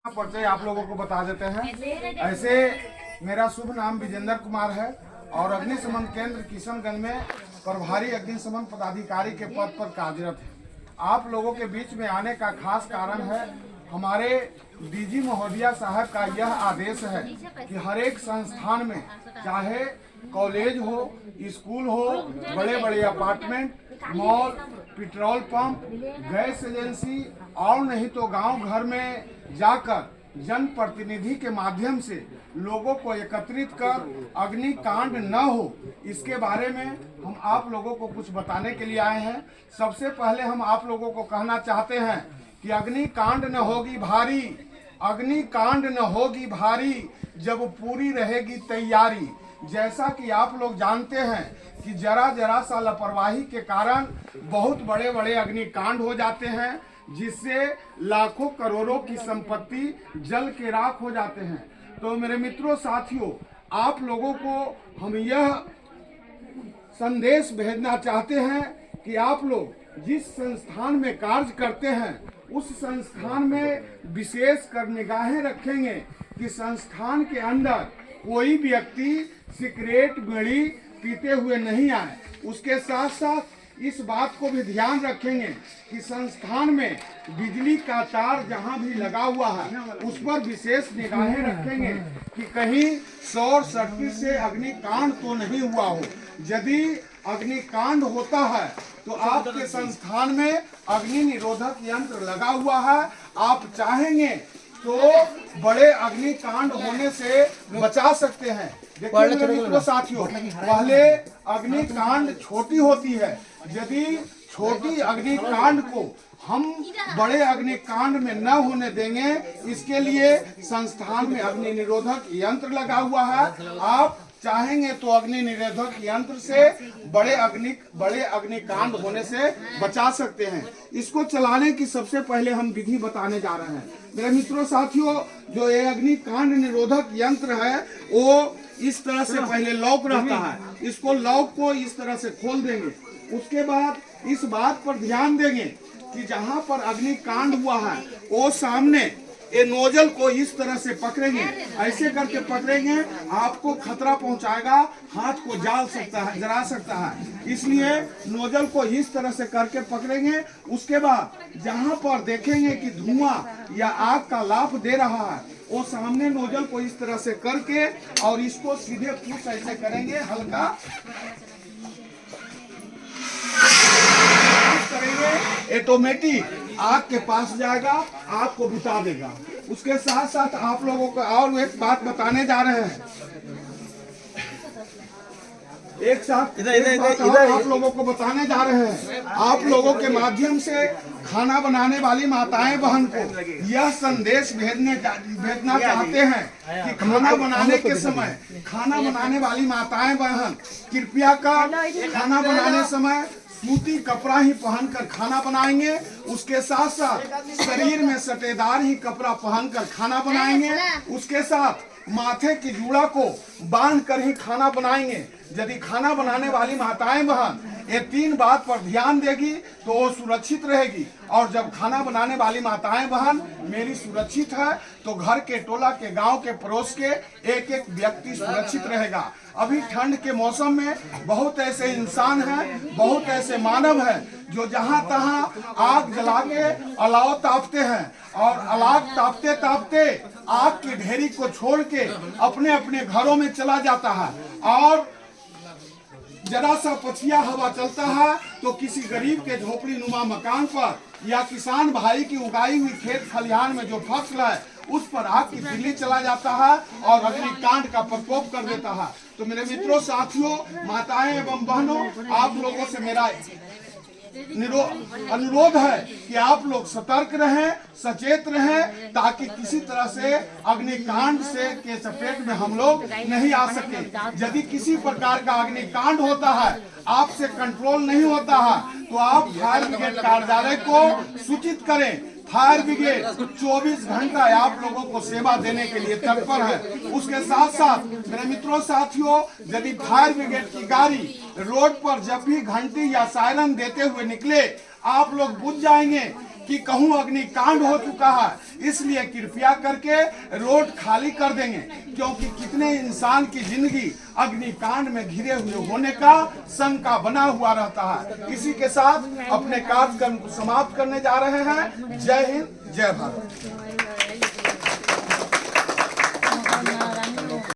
परिचय आप लोगों को बता देते हैं। ऐसे मेरा शुभ नाम विजेंद्र कुमार है और अग्निशमन केंद्र किशनगंज में प्रभारी अग्निशमन पदाधिकारी के पद पर कार्यरत है। आप लोगों के बीच में आने का खास कारण है हमारे डीजी महोदया साहब का यह आदेश है कि हर एक संस्थान में, चाहे कॉलेज हो, स्कूल हो, बड़े बड़े apartment, mall, petrol pump, gas agency और नहीं तो गांव घर में जाकर जनप्रतिनिधि के माध्यम से लोगों को एकत्रित कर अग्निकांड न हो, इसके बारे में हम आप लोगों को कुछ बताने के लिए आए हैं। सबसे पहले हम आप लोगों को कहना चाहते हैं कि अग्निकांड न होगी भारी, अग्निकांड न होगी भारी जब पूरी रहेगी तैयारी। जैसा कि आप लोग जानते हैं कि जरा सा लापरवाही के कारण बहुत बड़े बड़े अग्निकांड हो जाते हैं, जिससे लाखों करोड़ों की संपत्ति जल के राख हो जाते हैं। तो मेरे मित्रों, साथियों, आप लोगों को हम यह संदेश भेजना चाहते हैं कि आप लोग जिस संस्थान में कार्य करते हैं उस संस्थान में विशेष कर निगाहें रखेंगे कि संस्थान के अंदर कोई व्यक्ति सिगरेट बीड़ी पीते हुए नहीं आए। उसके साथ साथ इस बात को भी ध्यान रखेंगे कि संस्थान में बिजली का तार जहां भी लगा हुआ है उस पर विशेष निगाहें रखेंगे कि कहीं शॉर्ट सर्किट से अग्निकांड तो नहीं हुआ हो। यदि अग्निकांड होता है तो आपके संस्थान में अग्नि निरोधक यंत्र लगा हुआ है, आप चाहेंगे तो बड़े अग्निकांड होने से बचा सकते हैं। देखिए मेरे मित्रों साथियों, पहले अग्निकांड छोटी होती है। यदि छोटी अग्निकांड को हम बड़े अग्निकांड में न होने देंगे, इसके लिए संस्थान में अग्नि निरोधक यंत्र लगा हुआ है। आप चाहेंगे तो अग्नि निरोधक यंत्र से बड़े अग्निकांड होने से बचा सकते हैं। इसको चलाने की सबसे पहले हम विधि बताने जा रहे हैं। मेरे मित्रों साथियों, जो ये अग्निकांड निरोधक यंत्र है वो इस तरह से पहले लॉक रहता है। इसको लॉक को इस तरह से खोल देंगे। उसके बाद इस बात पर ध्यान देंगे कि जहां पर अग्निकांड हुआ है वो सामने ये नोजल को इस तरह से पकड़ेंगे। ऐसे करके पकड़ेंगे, आपको खतरा पहुंचाएगा, हाथ को जला सकता है। इसलिए नोजल को इस तरह से करके पकड़ेंगे। उसके बाद जहां पर देखेंगे कि धुआं या आग का लाफ दे रहा है, वो सामने नोजल को इस तरह से करके और इसको सीधे पुश ऐसे करेंगे, हल्का करेंगे, ऑटोमेटिक आग के पास जाएगा, आग को बुता देगा। उसके साथ साथ आप लोगों को और एक बात बताने जा रहे हैं। एक साथ आप लोगों को बताने जा रहे हैं। आप लोगों के माध्यम से खाना बनाने वाली माताएं बहन को यह संदेश भेजना चाहते हैं कि खाना बनाने के समय खाना बनाने वाली माताएं बहन कृपया कर खाना बनाने समय सूती कपड़ा ही पहनकर खाना बनाएंगे। उसके साथ साथ शरीर में सटेदार ही कपड़ा पहनकर खाना बनाएंगे। उसके साथ माथे की जूड़ा को बांध कर ही खाना बनाएंगे। यदि खाना बनाने वाली माताएं बहन ये 3 बात पर ध्यान देगी तो वो सुरक्षित रहेगी। और जब खाना बनाने वाली माताएं बहन मेरी सुरक्षित है तो घर के, टोला के, गांव के, पड़ोस के एक एक व्यक्ति सुरक्षित रहेगा। अभी ठंड के मौसम में बहुत ऐसे इंसान हैं, बहुत ऐसे मानव हैं जो जहां तहां आग जला के अलाव तापते हैं और अलाव तापते तापते आग की ढेरी को छोड़ के अपने अपने घरों में चला जाता है। और जरा सा पछिया हवा चलता है तो किसी गरीब के झोपड़ी नुमा मकान पर या किसान भाई की उगाई हुई खेत खलिहान में जो फसल है उस पर आग की तिल्ली चला जाता है और अग्निकांड का प्रकोप कर देता है। तो मेरे मित्रों साथियों, माताएं एवं बहनों, आप लोगों से मेरा अनुरोध है कि आप लोग सतर्क रहें, सचेत रहें, ताकि किसी तरह से अग्निकांड से के चपेट में हम लोग नहीं आ सके। यदि किसी प्रकार का अग्निकांड होता है, आपसे कंट्रोल नहीं होता है, तो आप फायर ब्रिगेड कार्यालय को सूचित करें। फायर ब्रिगेड 24 घंटा आप लोगों को सेवा देने के लिए तत्पर है। उसके साथ साथ मेरे मित्रों साथियों, यदि फायर ब्रिगेड की गाड़ी रोड पर जब भी घंटी या सायरन देते हुए निकले, आप लोग बुझ जाएंगे कि कहूँ अग्निकांड हो चुका है, इसलिए कृपया करके रोड खाली कर देंगे, क्योंकि कितने इंसान की जिंदगी अग्निकांड में घिरे हुए होने का शंका बना हुआ रहता है। इसी के साथ अपने कार्यक्रम को समाप्त करने जा रहे हैं। जय हिंद, जय भारत।